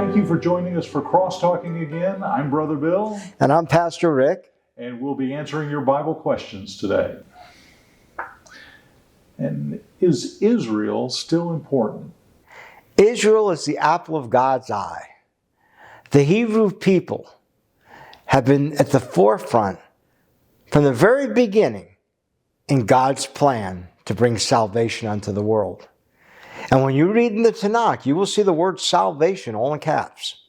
Thank you for joining us for Crosstalking again. I'm Brother Bill. And I'm Pastor Rick. And we'll be answering your Bible questions today. And is Israel still important? Israel is the apple of God's eye. The Hebrew people have been at the forefront from the very beginning in God's plan to bring salvation unto the world. And when you read in the Tanakh, you will see the word salvation all in caps.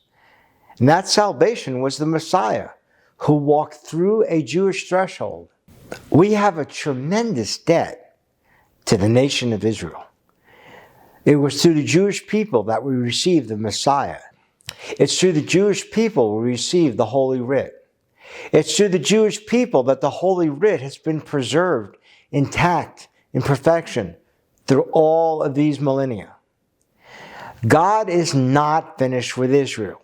And that salvation was the Messiah who walked through a Jewish threshold. We have a tremendous debt to the nation of Israel. It was through the Jewish people that we received the Messiah. It's through the Jewish people we received the Holy Writ. It's through the Jewish people that the Holy Writ has been preserved intact in perfection through all of these millennia. God is not finished with Israel.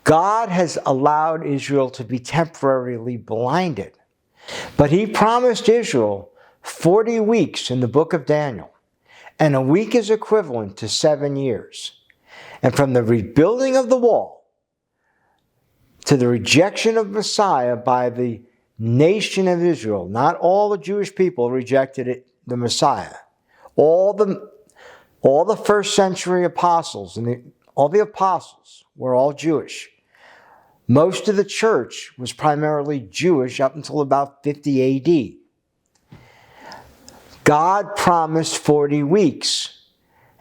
God has allowed Israel to be temporarily blinded. But He promised Israel 40 weeks in the book of Daniel. And a week is equivalent to 7 years. And from the rebuilding of the wall to the rejection of Messiah by the nation of Israel, not all the Jewish people rejected the Messiah. All the first century apostles and all the apostles were all Jewish. Most of the church was primarily Jewish up until about 50 AD. God promised 40 weeks,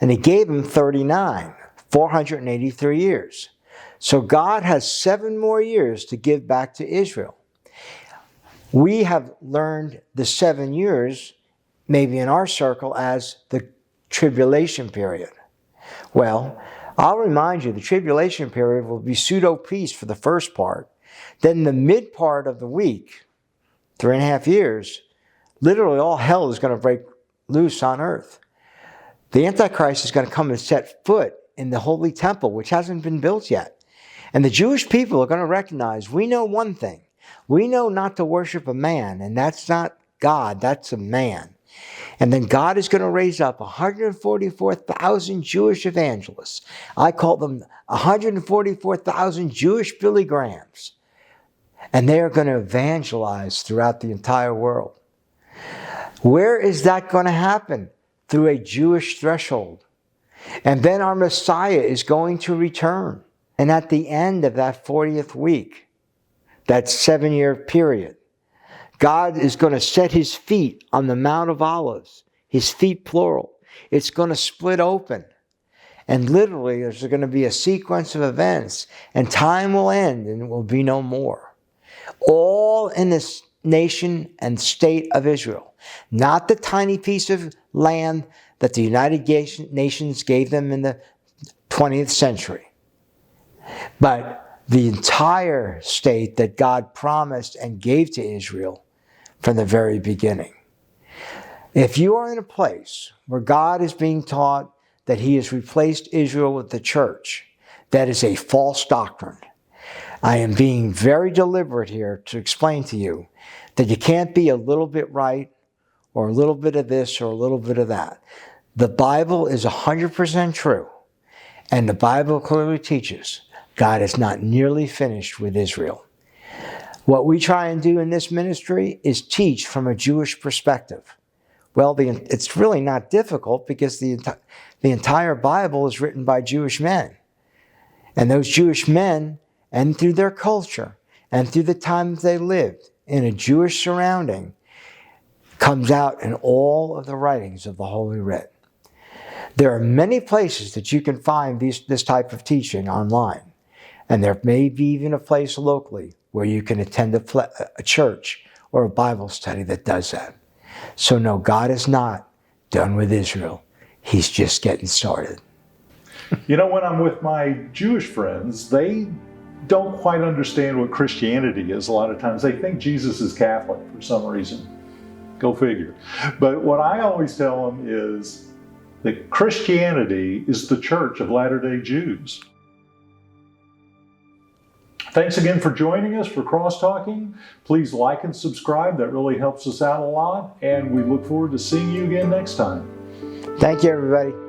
and He gave them 39, 483 years. So God has 7 more years to give back to Israel. We have learned the 7 years, maybe in our circle, as the tribulation period. Well, I'll remind you, the tribulation period will be pseudo-peace for the first part. Then the mid part of the week, 3.5 years, literally all hell is going to break loose on earth. The Antichrist is going to come and set foot in the Holy Temple, which hasn't been built yet. And the Jewish people are going to recognize, we know one thing. We know not to worship a man, and that's not God, that's a man. And then God is going to raise up 144,000 Jewish evangelists. I call them 144,000 Jewish Billy Grahams. And they are going to evangelize throughout the entire world. Where is that going to happen? Through a Jewish threshold. And then our Messiah is going to return. And at the end of that 40th week, that 7-year period, God is going to set His feet on the Mount of Olives, His feet plural. It's going to split open. And literally, there's going to be a sequence of events, and time will end, and it will be no more. All in this nation and state of Israel. Not the tiny piece of land that the United Nations gave them in the 20th century, but the entire state that God promised and gave to Israel from the very beginning. If you are in a place where God is being taught that He has replaced Israel with the church, that is a false doctrine. I am being very deliberate here to explain to you that you can't be a little bit right or a little bit of this or a little bit of that. The Bible is 100% true, and the Bible clearly teaches God is not nearly finished with Israel. What we try and do in this ministry is teach from a Jewish perspective. Well, it's really not difficult because the entire Bible is written by Jewish men. And those Jewish men, and through their culture, and through the time that they lived in a Jewish surrounding, comes out in all of the writings of the Holy Writ. There are many places that you can find this type of teaching online. And there may be even a place locally where you can attend a church or a Bible study that does that. So no, God is not done with Israel. He's just getting started. You know, when I'm with my Jewish friends, they don't quite understand what Christianity is a lot of times. They think Jesus is Catholic for some reason. Go figure. But what I always tell them is that Christianity is the Church of Latter-day Jews. Thanks again for joining us for Crosstalking. Please like and subscribe. That really helps us out a lot. And we look forward to seeing you again next time. Thank you, everybody.